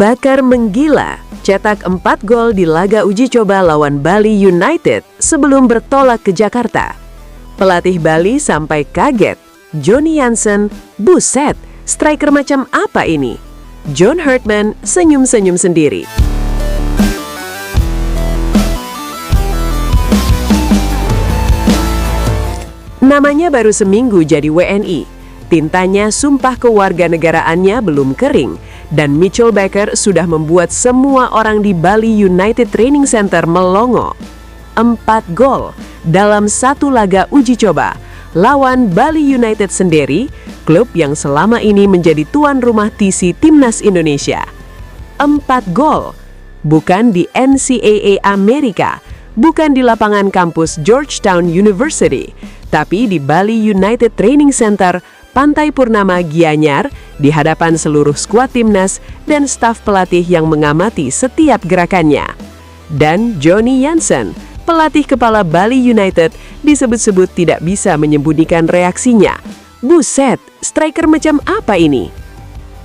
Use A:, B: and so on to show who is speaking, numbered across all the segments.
A: Bakar menggila, cetak 4 gol di laga uji coba lawan Bali United sebelum bertolak ke Jakarta. Pelatih Bali sampai kaget. Johnny Jansen, buset, striker macam apa ini? John Herdman senyum-senyum sendiri. Namanya baru seminggu jadi WNI. Tintanya sumpah kewarganegaraannya belum kering. Dan Mitchell Baker sudah membuat semua orang di Bali United Training Center melongo. 4 gol dalam satu laga uji coba lawan Bali United sendiri, klub yang selama ini menjadi tuan rumah TC Timnas Indonesia. 4 gol, bukan di NCAA Amerika, bukan di lapangan kampus Georgetown University, tapi di Bali United Training Center, Pantai Purnama Gianyar, di hadapan seluruh skuad timnas dan staf pelatih yang mengamati setiap gerakannya. Dan Johnny Jansen, pelatih kepala Bali United, disebut-sebut tidak bisa menyembunyikan reaksinya. Buset, striker macam apa ini?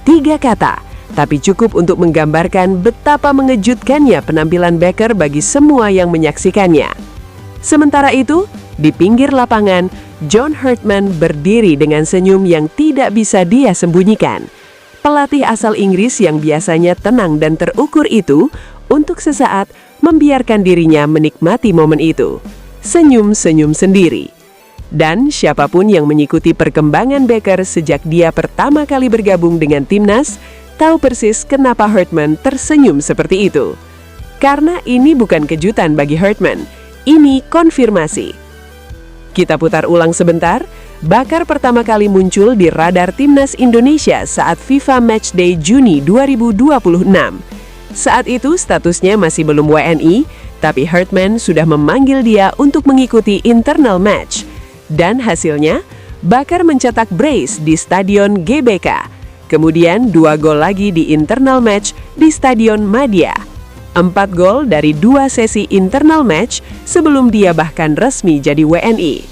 A: 3 kata, tapi cukup untuk menggambarkan betapa mengejutkannya penampilan Baker bagi semua yang menyaksikannya. Sementara itu, di pinggir lapangan, John Herdman berdiri dengan senyum yang tidak bisa dia sembunyikan. Pelatih asal Inggris yang biasanya tenang dan terukur itu, untuk sesaat membiarkan dirinya menikmati momen itu. Senyum-senyum sendiri. Dan siapapun yang mengikuti perkembangan Baker sejak dia pertama kali bergabung dengan timnas, tahu persis kenapa Herdman tersenyum seperti itu. Karena ini bukan kejutan bagi Herdman, ini konfirmasi. Kita putar ulang sebentar. Bakar pertama kali muncul di radar Timnas Indonesia saat FIFA Matchday Juni 2026. Saat itu statusnya masih belum WNI, tapi Herdman sudah memanggil dia untuk mengikuti internal match. Dan hasilnya, Bakar mencetak brace di Stadion GBK. Kemudian 2 gol lagi di internal match di Stadion Madia. 4 gol dari 2 sesi internal match sebelum dia bahkan resmi jadi WNI.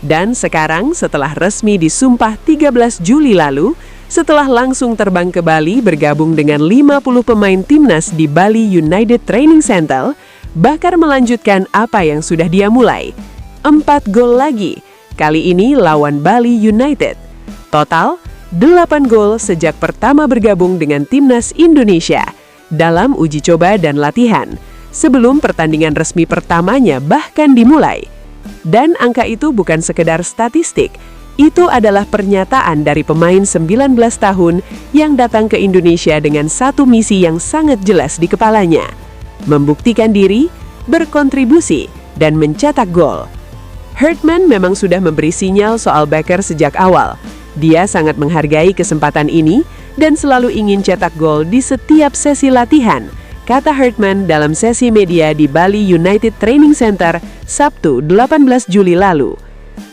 A: Dan sekarang setelah resmi disumpah 13 Juli lalu, setelah langsung terbang ke Bali bergabung dengan 50 pemain timnas di Bali United Training Center, Bakar melanjutkan apa yang sudah dia mulai. 4 gol lagi, kali ini lawan Bali United. Total, 8 gol sejak pertama bergabung dengan timnas Indonesia dalam uji coba dan latihan, sebelum pertandingan resmi pertamanya bahkan dimulai. Dan angka itu bukan sekedar statistik, itu adalah pernyataan dari pemain 19 tahun yang datang ke Indonesia dengan satu misi yang sangat jelas di kepalanya: membuktikan diri, berkontribusi, dan mencetak gol. Herdman memang sudah memberi sinyal soal Baker sejak awal. Dia sangat menghargai kesempatan ini dan selalu ingin cetak gol di setiap sesi latihan, kata Herdman dalam sesi media di Bali United Training Center Sabtu 18 Juli lalu.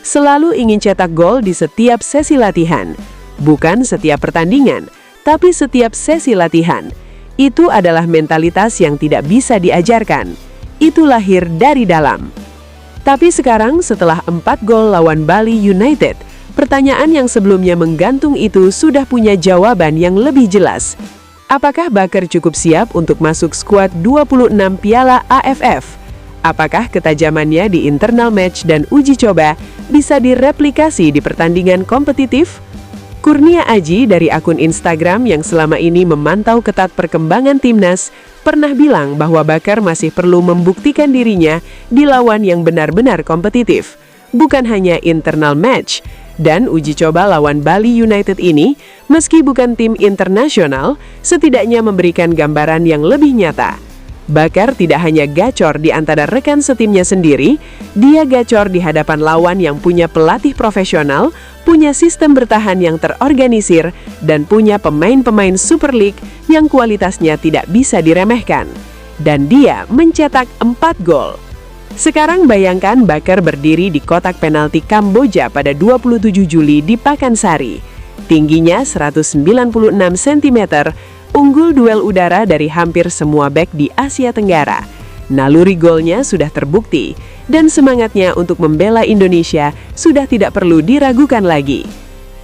A: Selalu ingin cetak gol di setiap sesi latihan, bukan setiap pertandingan, tapi setiap sesi latihan. Itu adalah mentalitas yang tidak bisa diajarkan. Itu lahir dari dalam. Tapi sekarang setelah 4 gol lawan Bali United, pertanyaan yang sebelumnya menggantung itu sudah punya jawaban yang lebih jelas. Apakah Bakar cukup siap untuk masuk skuad 26 Piala AFF? Apakah ketajamannya di internal match dan uji coba bisa direplikasi di pertandingan kompetitif? Kurnia Aji dari akun Instagram yang selama ini memantau ketat perkembangan timnas pernah bilang bahwa Bakar masih perlu membuktikan dirinya di lawan yang benar-benar kompetitif, bukan hanya internal match. Dan uji coba lawan Bali United ini, meski bukan tim internasional, setidaknya memberikan gambaran yang lebih nyata. Bakar tidak hanya gacor di antara rekan setimnya sendiri, dia gacor di hadapan lawan yang punya pelatih profesional, punya sistem bertahan yang terorganisir, dan punya pemain-pemain Super League yang kualitasnya tidak bisa diremehkan. Dan dia mencetak 4 gol. Sekarang bayangkan Bakar berdiri di kotak penalti Kamboja pada 27 Juli di Pakansari. Tingginya 196 cm, unggul duel udara dari hampir semua bek di Asia Tenggara. Naluri golnya sudah terbukti, dan semangatnya untuk membela Indonesia sudah tidak perlu diragukan lagi.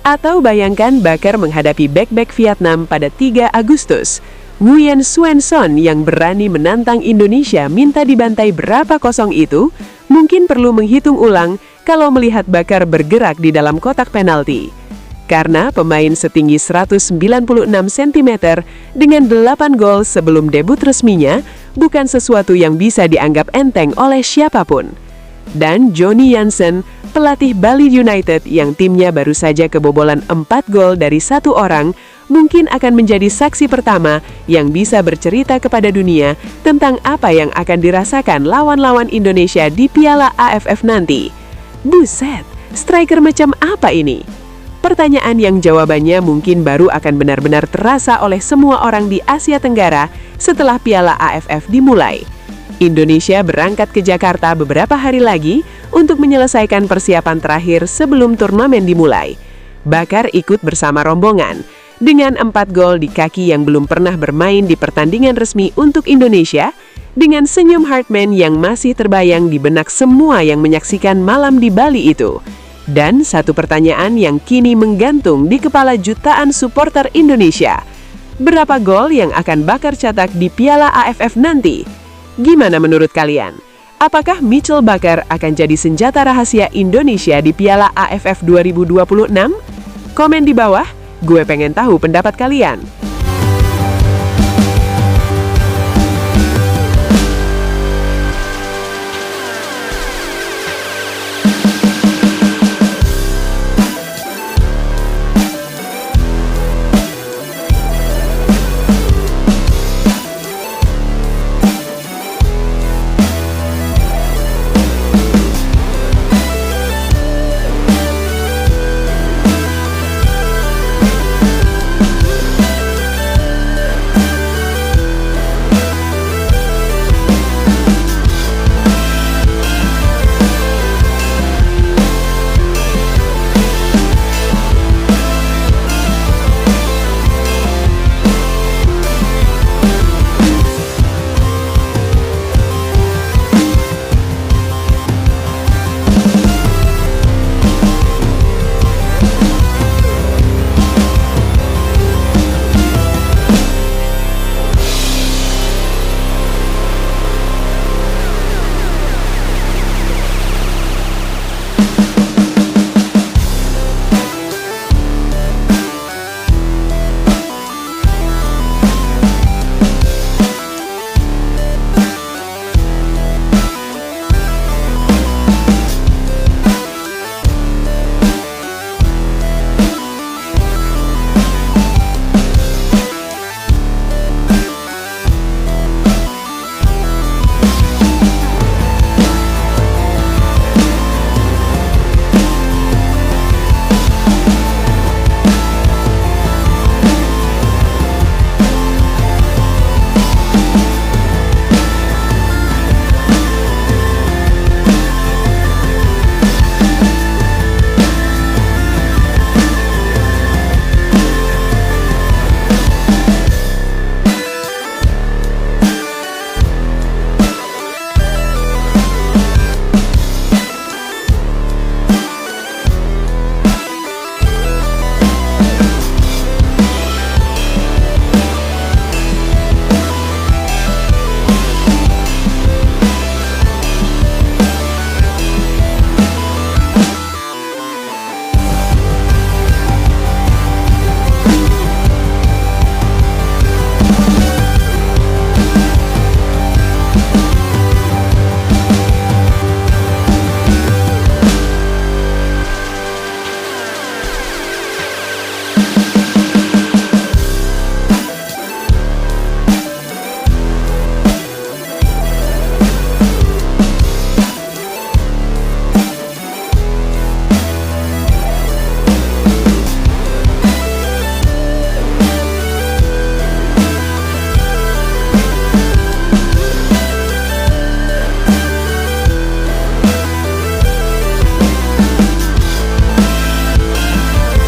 A: Atau bayangkan Bakar menghadapi bek-bek Vietnam pada 3 Agustus. Nguyen Xuan Son yang berani menantang Indonesia minta dibantai berapa kosong itu, mungkin perlu menghitung ulang kalau melihat Bakar bergerak di dalam kotak penalti. Karena pemain setinggi 196 cm dengan 8 gol sebelum debut resminya bukan sesuatu yang bisa dianggap enteng oleh siapapun. Dan Johnny Jansen, pelatih Bali United yang timnya baru saja kebobolan 4 gol dari 1 orang, mungkin akan menjadi saksi pertama yang bisa bercerita kepada dunia tentang apa yang akan dirasakan lawan-lawan Indonesia di Piala AFF nanti. Buset, striker macam apa ini? Pertanyaan yang jawabannya mungkin baru akan benar-benar terasa oleh semua orang di Asia Tenggara setelah Piala AFF dimulai. Indonesia berangkat ke Jakarta beberapa hari lagi untuk menyelesaikan persiapan terakhir sebelum turnamen dimulai. Bakar ikut bersama rombongan. Dengan 4 gol di kaki yang belum pernah bermain di pertandingan resmi untuk Indonesia, dengan senyum Hartman yang masih terbayang di benak semua yang menyaksikan malam di Bali itu. Dan satu pertanyaan yang kini menggantung di kepala jutaan supporter Indonesia. Berapa gol yang akan Bakar cetak di Piala AFF nanti? Gimana menurut kalian? Apakah Mitchell Bakar akan jadi senjata rahasia Indonesia di Piala AFF 2026? Komen di bawah, gue pengen tahu pendapat kalian.